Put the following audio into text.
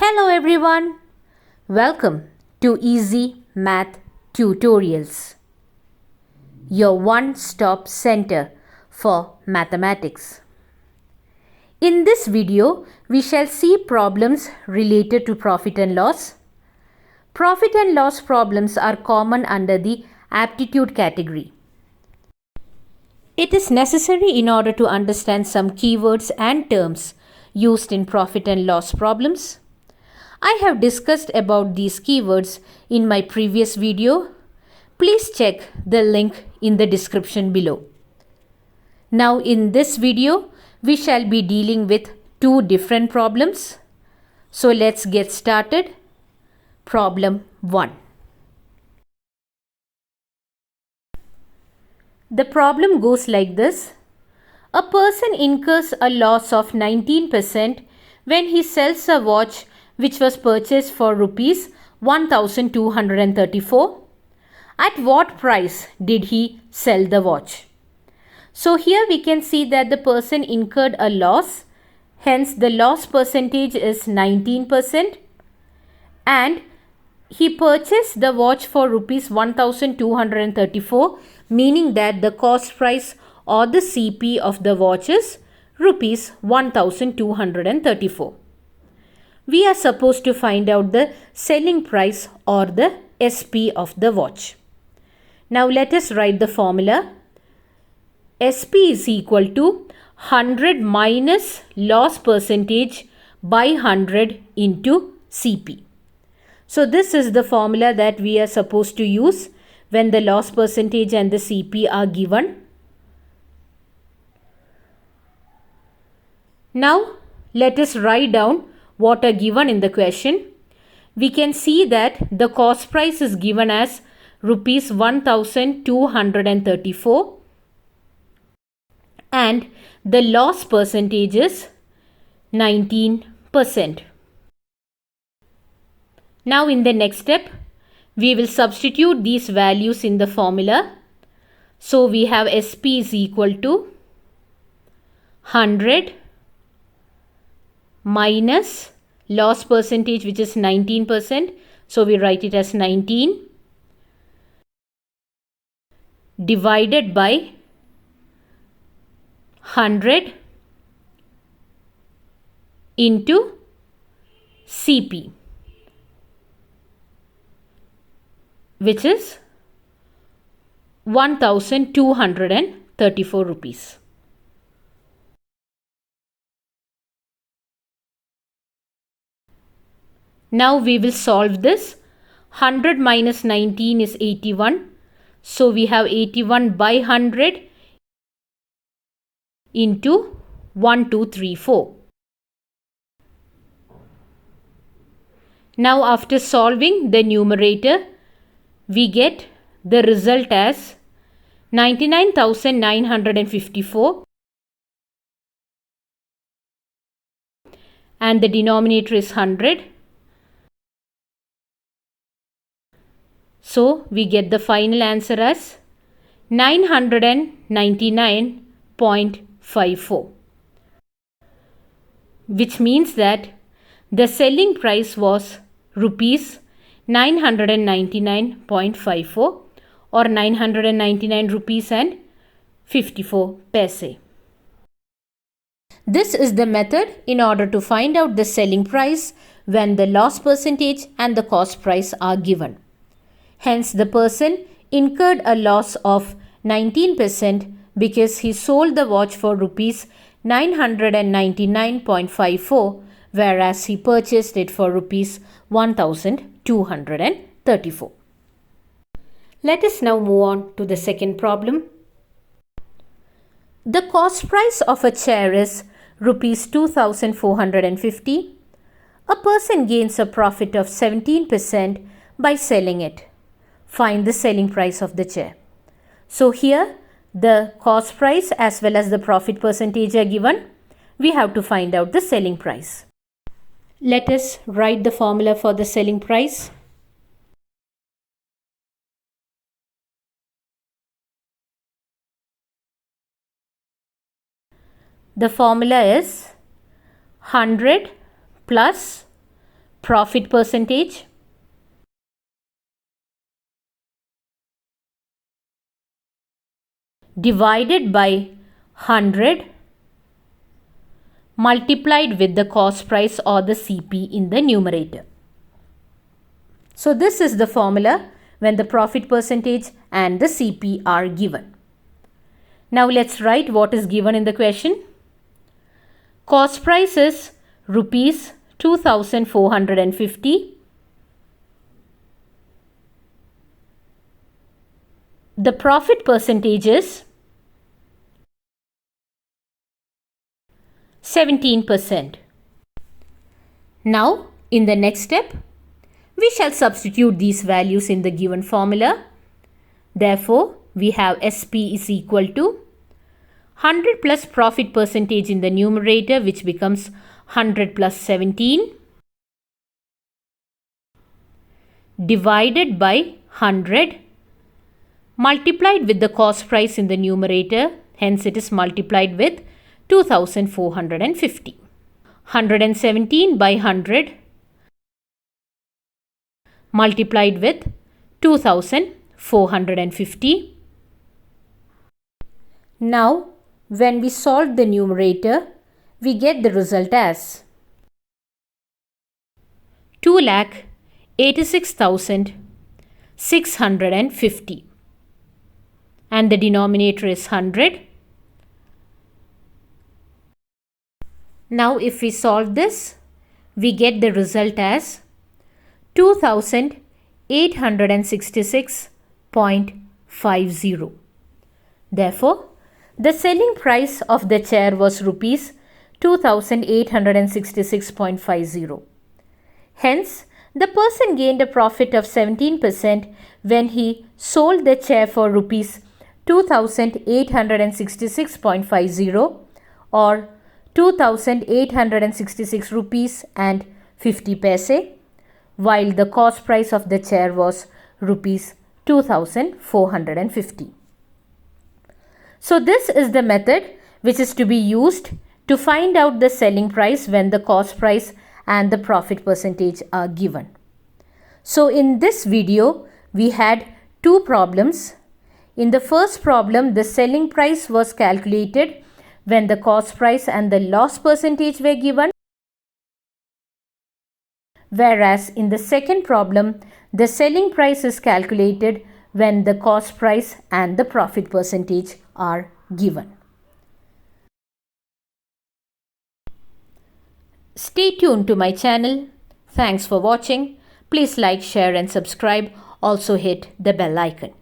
Hello everyone, welcome to Easy Math Tutorials, your one-stop center for mathematics. In this video, we shall see problems related to profit and loss. Profit and loss problems are common under the aptitude category. It is necessary in order to understand some keywords and terms used in profit and loss problems. I have discussed about these keywords in my previous video. Please check the link in the description below. Now in this video, we shall be dealing with two different problems. So let's get started. Problem 1. The problem goes like this. A person incurs a loss of 19% when he sells a watch which was purchased for rupees 1234. At what price did he sell the watch? So here we can see that the person incurred a loss, hence the loss percentage is 19%, and he purchased the watch for rupees 1234, meaning that the cost price or the CP of the watch is rupees 1234. We are supposed to find out the selling price or the SP of the watch. Now let us write the formula. SP is equal to 100 minus loss percentage by 100 into CP. So this is the formula that we are supposed to use when the loss percentage and the CP are given. Now let us write down what are given in the question. We can see that the cost price is given as rupees 1234 and the loss percentage is 19%. Now in the next step, we will substitute these values in the formula. So we have SP is equal to 100 minus loss percentage, which is 19%. So we write it as 19 divided by 100 into CP, which is 1234 rupees. Now we will solve this. 100 minus 19 is 81. So we have 81 by 100 into 1234. Now after solving the numerator, we get the result as 99,954 and the denominator is 100. So we get the final answer as 999.54, which means that the selling price was rupees 999.54 or 999 rupees and 54 paise. This is the method in order to find out the selling price when the loss percentage and the cost price are given. Hence, the person incurred a loss of 19% because he sold the watch for rupees 999.54, whereas he purchased it for rupees 1234. Let us now move on to the second problem. The cost price of a chair is rupees 2450. A person gains a profit of 17% by selling it. Find the selling price of the chair. So here the cost price as well as the profit percentage are given. We have to find out the selling price. Let us write the formula for the selling price. The formula is 100 plus profit percentage divided by 100 multiplied with the cost price or the CP in the numerator. So this is the formula when the profit percentage and the CP are given. Now let's write what is given in the question. Cost price is rupees 2,450. The profit percentage is 17%. Now, in the next step, we shall substitute these values in the given formula. Therefore, we have SP is equal to 100 plus profit percentage in the numerator, which becomes 100 plus 17 divided by 100 multiplied with the cost price in the numerator, hence it is multiplied with 2,450. 117 by 100 multiplied with 2,450. Now, when we solve the numerator, we get the result as 2,86,650. And the denominator is 100. Now if we solve this, we get the result as 2,866.50. Therefore, the selling price of the chair was rupees 2,866.50. Hence, the person gained a profit of 17% when he sold the chair for rupees 2,866.50 or 2,866 rupees and 50 paise, while the cost price of the chair was rupees 2,450. So this is the method which is to be used to find out the selling price when the cost price and the profit percentage are given. So in this video, we had two problems. In the first problem, the selling price was calculated when the cost price and the loss percentage were given. Whereas in the second problem, the selling price is calculated when the cost price and the profit percentage are given. Stay tuned to my channel. Thanks for watching. Please like, share and subscribe. Also hit the bell icon.